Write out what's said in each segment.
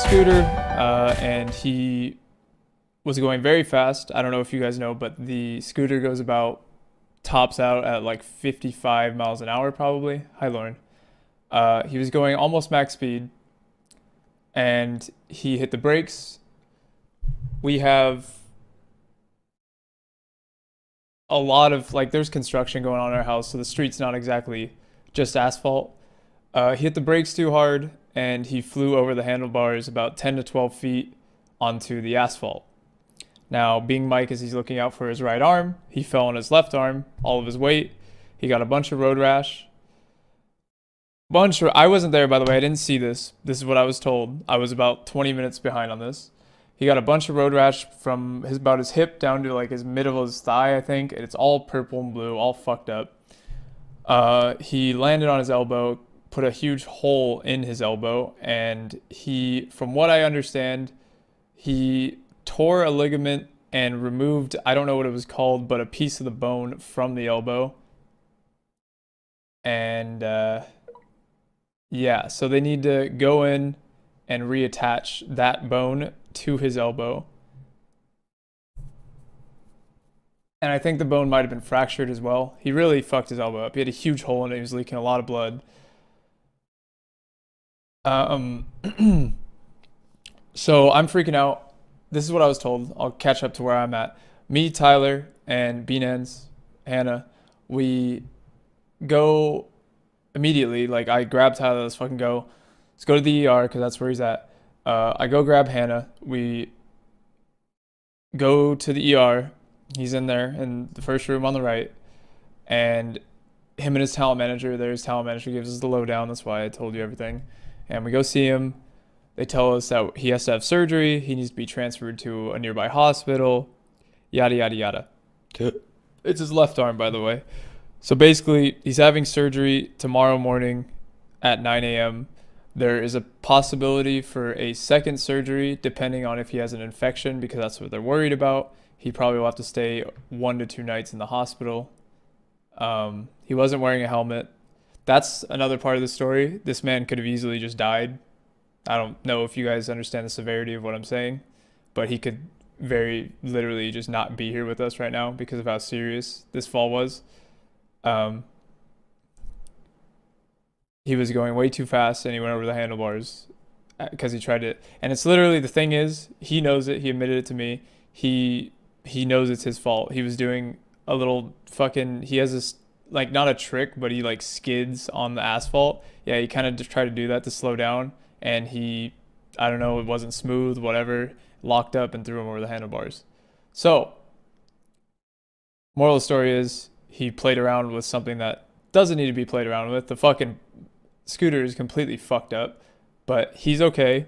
scooter, and he was going very fast. I don't know if you guys know, but the scooter goes about tops out at like 55 miles an hour probably. Hi, Lauren. He was going almost max speed, and he hit the brakes. We have a lot of like there's construction going on in our house, so the street's not exactly just asphalt. He hit the brakes too hard, and he flew over the handlebars about 10 to 12 feet onto the asphalt. Now, being Mike as he's looking out for his right arm, he fell on his left arm, all of his weight. He got a bunch of road rash. I wasn't there, by the way. I didn't see this. This is what I was told. I was about 20 minutes behind on this. He got a bunch of road rash from about his hip down to like his middle of his thigh, I think. And it's all purple and blue, all fucked up. He landed on his elbow, put a huge hole in his elbow, and from what I understand, he tore a ligament and removed, I don't know what it was called, but a piece of the bone from the elbow. And yeah, so they need to go in and reattach that bone to his elbow. And I think the bone might have been fractured as well. He really fucked his elbow up. He had a huge hole in it. He was leaking a lot of blood. Um, so I'm freaking out. This is what I was told. I'll catch up to where I'm at. Me, Tyler, and Beanans, Hannah, we go immediately. Like I grab Tyler, let's fucking go. Let's go to the ER because that's where he's at. I go grab Hannah. We go to the ER. He's in there in the first room on the right, and him and his talent manager. There's talent manager gives us the lowdown. That's why I told you everything. And we go see him. They tell us that he has to have surgery. He needs to be transferred to a nearby hospital. Yada yada yada. It's his left arm, by the way. So basically, he's having surgery tomorrow morning at 9 a.m. There is a possibility for a second surgery depending on if he has an infection because that's what they're worried about. He probably will have to stay 1 to 2 nights in the hospital. He wasn't wearing a helmet. That's another part of the story. This man could have easily just died. I don't know if you guys understand the severity of what I'm saying, but he could very literally just not be here with us right now because of how serious this fall was. He was going way too fast and he went over the handlebars because he tried to, and it's literally, the thing is, he knows it. He admitted it to me. He knows it's his fault. He was doing a little fucking, he has this, like, not a trick, but he like skids on the asphalt. Yeah, he kind of just tried to do that to slow down, and I don't know, it wasn't smooth, whatever, locked up and threw him over the handlebars. So, moral of the story is, he played around with something that doesn't need to be played around with. The fucking scooter is completely fucked up, but he's okay.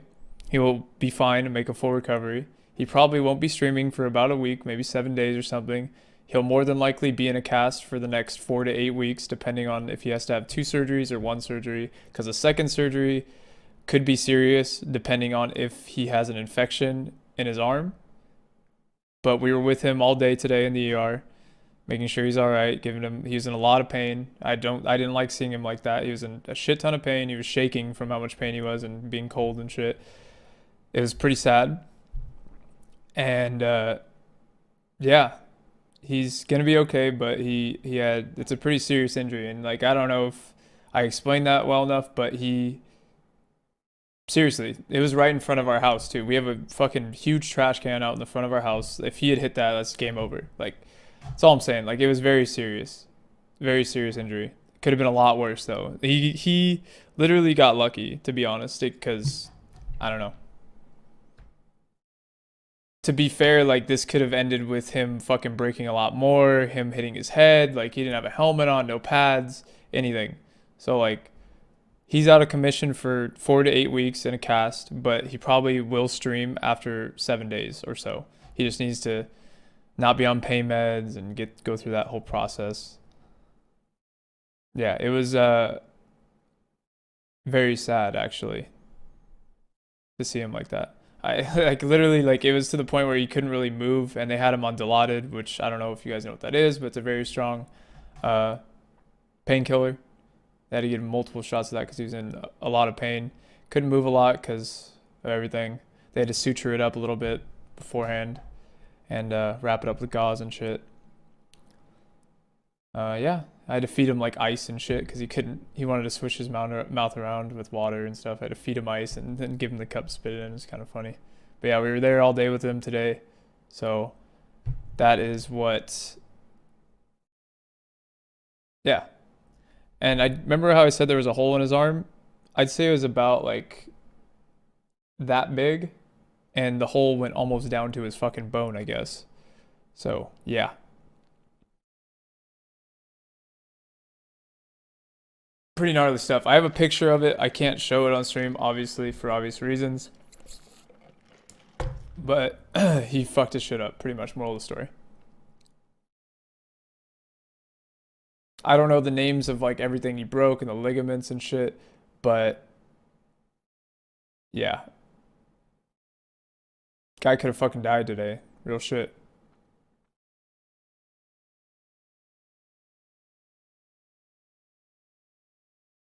He will be fine and make a full recovery. He probably won't be streaming for about a week, maybe 7 days or something. He'll more than likely be in a cast for the next 4 to 8 weeks, depending on if he has to have 2 surgeries or 1 surgery, because a second surgery could be serious depending on if he has an infection in his arm. But we were with him all day today in the ER, making sure he's all right, he was in a lot of pain. I didn't like seeing him like that. He was in a shit ton of pain. He was shaking from how much pain he was and being cold and shit. It was pretty sad. And yeah, he's gonna be okay, but it's a pretty serious injury, and like I don't know if I explained that well enough, but seriously, it was right in front of our house too. We have a fucking huge trash can out in the front of our house. If he had hit that, that's game over. Like, that's all I'm saying. Like, it was very serious injury. Could have been a lot worse though. He literally got lucky, to be honest, because I don't know. To be fair, like, this could have ended with him fucking breaking a lot more, him hitting his head, like, he didn't have a helmet on, no pads, anything. So, like, he's out of commission for 4 to 8 weeks in a cast, but he probably will stream after 7 days or so. He just needs to not be on pain meds and go through that whole process. Yeah, it was very sad, actually, to see him like that. I like literally, like, it was to the point where he couldn't really move, and they had him on Dilaudid, which I don't know if you guys know what that is, but it's a very strong painkiller. They had to give him multiple shots of that because he was in a lot of pain. Couldn't move a lot because of everything. They had to suture it up a little bit beforehand and wrap it up with gauze and shit. Yeah, I had to feed him like ice and shit because he wanted to swish his mouth around with water and stuff. I had to feed him ice and then give him the cup to spit it in. It's kind of funny. But yeah, we were there all day with him today. So that is what, yeah. And I remember how I said there was a hole in his arm. I'd say it was about like that big, and the hole went almost down to his fucking bone, I guess. So yeah. Pretty gnarly stuff. I have a picture of it. I can't show it on stream, obviously, for obvious reasons. But he fucked his shit up, pretty much, moral of the story. I don't know the names of like everything he broke and the ligaments and shit, but yeah. Guy could have fucking died today. Real shit.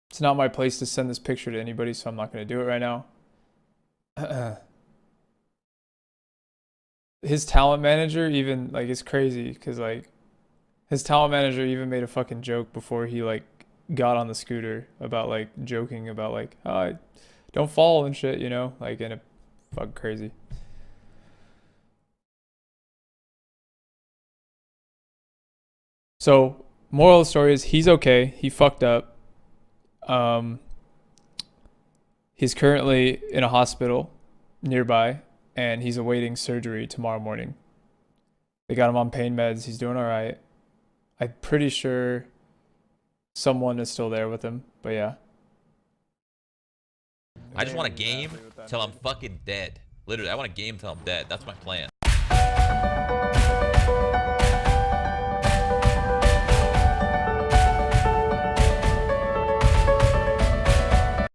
It's not my place to send this picture to anybody, so I'm not going to do it right now. His talent manager even, like, it's crazy because, like, his talent manager even made a fucking joke before he, like, got on the scooter about, like, joking about, like, oh, don't fall and shit, you know? Like, and it fucking crazy. So, moral of the story is he's okay. He fucked up. He's currently in a hospital nearby, and he's awaiting surgery tomorrow morning. They got him on pain meds. He's doing all right. I'm pretty sure someone is still there with him, but yeah. I just want a game till I'm fucking dead. Literally, I want a game till I'm dead. That's my plan.